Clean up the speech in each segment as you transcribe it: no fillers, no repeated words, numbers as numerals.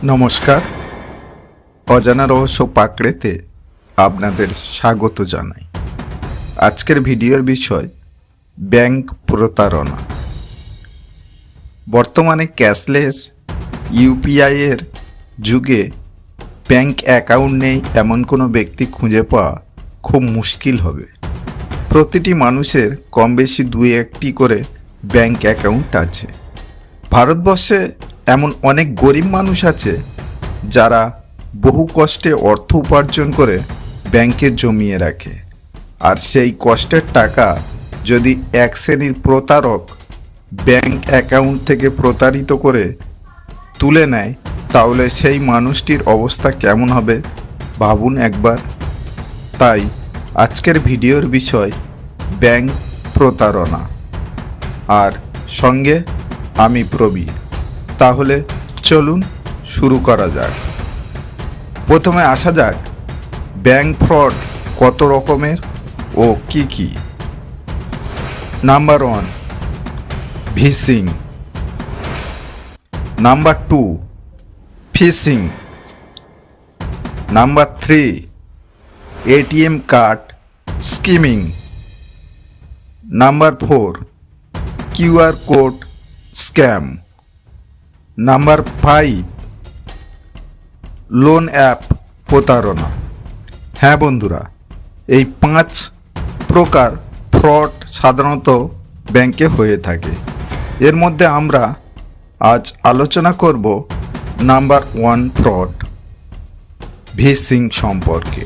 নমস্কার, অজানা রহস্য পাকড়েতে আপনাদের স্বাগত জানাই। আজকের ভিডিওর বিষয় ব্যাংক প্রতারণা। বর্তমানে ক্যাশলেস ইউপিআই এর যুগে ব্যাংক অ্যাকাউন্ট নেই এমন কোনো ব্যক্তি খুঁজে পাওয়া খুব মুশকিল হবে। প্রতিটি মানুষের কম বেশি দুই একটি করে ব্যাংক অ্যাকাউন্ট আছে। ভারতবর্ষে এমন অনেক গরিব মানুষ আছে যারা বহু কষ্টে অর্থ উপার্জন করে ব্যাংকে জমিয়ে রাখে, আর সেই কষ্টের টাকা যদি এক শ্রেণীর প্রতারক ব্যাংক অ্যাকাউন্ট থেকে প্রতারিত করে তুলে নেয়, তাহলে সেই মানুষটির অবস্থা কেমন হবে ভাবুন একবার। তাই আজকের ভিডিওর বিষয় ব্যাংক প্রতারণা, আর সঙ্গে আমি প্রবীর। তাহলে চলুন শুরু করা যাক। প্রথমে আসা যাক ব্যাংক ফ্রড কত রকমের ও কি কি। Number 1, vishing. Number 2, phishing. Number 3, ATM card skimming. Number 4, QR code scam. Number 5, loan app প্রতারণা। হ্যাঁ বন্ধুরা, এই 5 প্রকার ফ্রড সাধারণত ব্যাংকে হয়ে থাকে। এর মধ্যে আমরা আজ আলোচনা করব নাম্বার 1 ফ্রড, ভিসিং সম্পর্কে।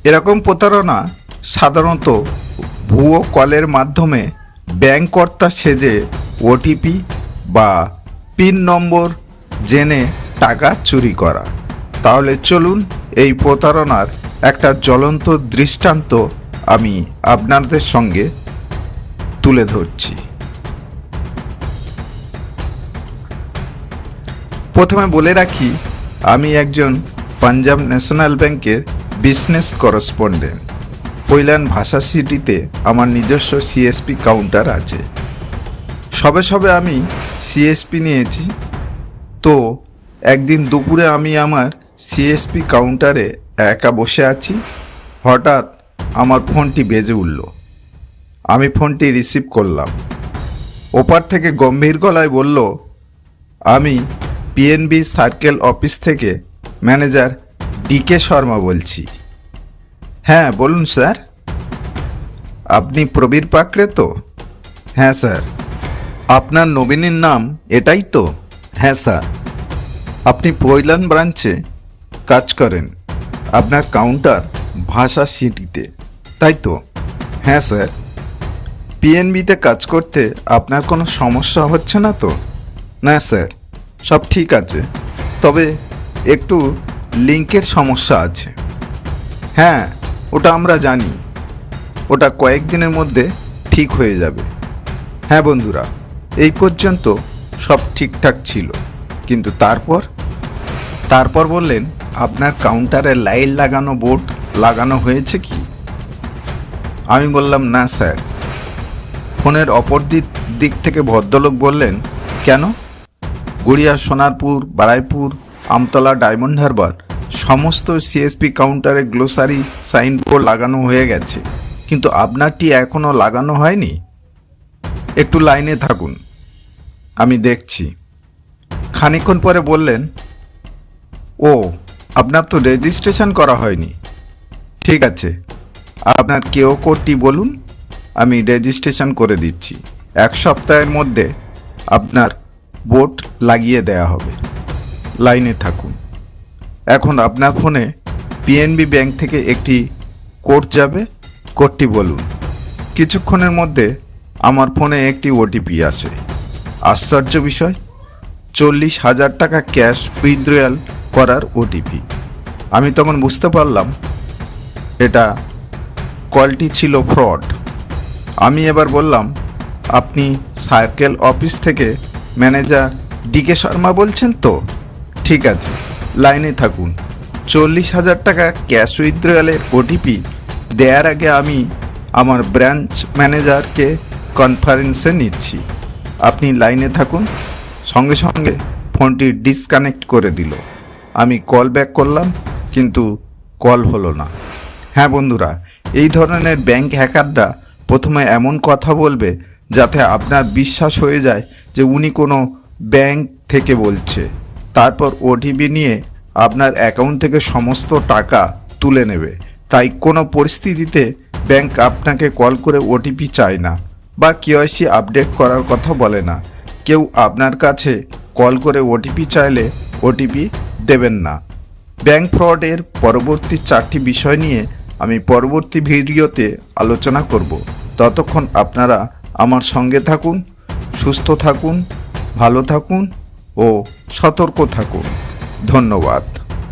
এরকম প্রতারণা সাধারণত ভুয়ো কলের মাধ্যমে ব্যাংক কর্তা সেজে ওটিপি বা পিন নম্বর জেনে টাকা চুরি করা। তাহলে চলুন এই প্রতারণার একটা জ্বলন্ত দৃষ্টান্ত আমি আপনাদের সঙ্গে তুলে ধরছি। প্রথমে বলে রাখি, আমি একজন পাঞ্জাব ন্যাশনাল ব্যাংকের বিজনেস করেসপন্ডেন্ট। কৈলান ভাষা সিটিতে আমার নিজস্ব সিএসপি কাউন্টার আছে। সবে সবে আমি সিএসপি নিয়েছি, তো একদিন দুপুরে আমি আমার সিএসপি কাউন্টারে একা বসে আছি। হঠাৎ আমার ফোনটি বেজে উঠল। আমি ফোনটি রিসিভ করলাম। ওপার থেকে গম্ভীর গলায় বলল, আমি পিএনবি সার্কেল অফিস থেকে ম্যানেজার ডিকে শর্মা বলছি। হ্যাঁ বলুন স্যার। আপনি প্রবীর পাকড়ে তো? হ্যাঁ স্যার। আপনার নবীনের নাম এটাই তো? হ্যাঁ স্যার। আপনি কৈলান ব্রাঞ্চে কাজ করেন, আপনার কাউন্টার ভাষা সিটিতে, তাই তো? হ্যাঁ স্যার। পিএনবিতে কাজ করতে আপনার কোনো সমস্যা হচ্ছে না তো? না স্যার, সব ঠিক আছে, তবে একটু লিঙ্কের সমস্যা আছে। হ্যাঁ, ওটা আমরা জানি, ওটা কয়েকদিনের মধ্যে ঠিক হয়ে যাবে। হ্যাঁ বন্ধুরা, এই পর্যন্ত সব ঠিকঠাক ছিল, কিন্তু তারপর বললেন, আপনার কাউন্টারে লাইট লাগানো বোর্ড লাগানো হয়েছে কি? আমি বললাম, না স্যার। ফোনের অপর দিক থেকে ভদ্রলোক বললেন, কেন? গড়িয়া, সোনারপুর, বারাইপুর, আমতলা, ডায়মন্ড হারবার সমস্ত সিএসপি কাউন্টারে গ্লোসারি সাইনবোর্ড লাগানো হয়ে গেছে, কিন্তু আপনারটি এখনও লাগানো হয়নি। একটু লাইনে থাকুন, আমি দেখছি। খানিকক্ষণ পরে বললেন, ও, আপনার তো রেজিস্ট্রেশন করা হয়নি। ঠিক আছে, আপনার কেও কোডটি বলুন, আমি রেজিস্ট্রেশন করে দিচ্ছি। 1 সপ্তাহের মধ্যে আপনার বোর্ড লাগিয়ে দেয়া হবে। লাইনে থাকুন। এখন আপনার ফোনে পিএনবি ব্যাংক থেকে একটি কোড যাবে, কোডটি বলুন। কিছুক্ষণের মধ্যে আমার ফোনে একটি ওটিপি আসে। আশ্চর্য বিষয়, 40,000 টাকা ক্যাশ উইথড্রয়াল করার ওটিপি। আমি তখন বুঝতে পারলাম এটা কলটি ছিল ফ্রড। আমি এবার বললাম, আপনি সার্কেল অফিস থেকে ম্যানেজার ডিকে শর্মা বলছেন তো? ঠিক আছে, লাইনে থাকুন। 40,000 টাকা ক্যাশ উইথড্রয়ালের ওটিপি দেওয়ার আগে আমি আমার ব্রাঞ্চ ম্যানেজারকে কনফারেন্সে নিচ্ছি। আপনি লাইনে থাকুন। সঙ্গে সঙ্গে ফোনটি ডিসকানেক্ট করে দিল। আমি কল ব্যাক করলাম, কিন্তু কল হলো না। হ্যাঁ বন্ধুরা, এই ধরনের ব্যাংক হ্যাকাররা প্রথমে এমন কথা বলবে যাতে আপনার বিশ্বাস হয়ে যায় যে উনি কোনো ব্যাংক থেকে বলছে। তারপর ওটিপি নিয়ে আপনার অ্যাকাউন্ট থেকে সমস্ত টাকা তুলে নেবে। তাই কোনো পরিস্থিতিতে ব্যাংক আপনাকে কল করে ওটিপি চায় না বা কেওয়াইসি আপডেট করার কথা বলে না। কেউ আপনার কাছে কল করে ওটিপি চাইলে ওটিপি দেবেন না। ব্যাংক ফ্রডের পরবর্তী 4টি বিষয় নিয়ে আমি পরবর্তী ভিডিওতে আলোচনা করব। ততক্ষণ আপনারা আমার সঙ্গে থাকুন, সুস্থ থাকুন, ভালো থাকুন ও সতর্ক থাকুন। ধন্যবাদ।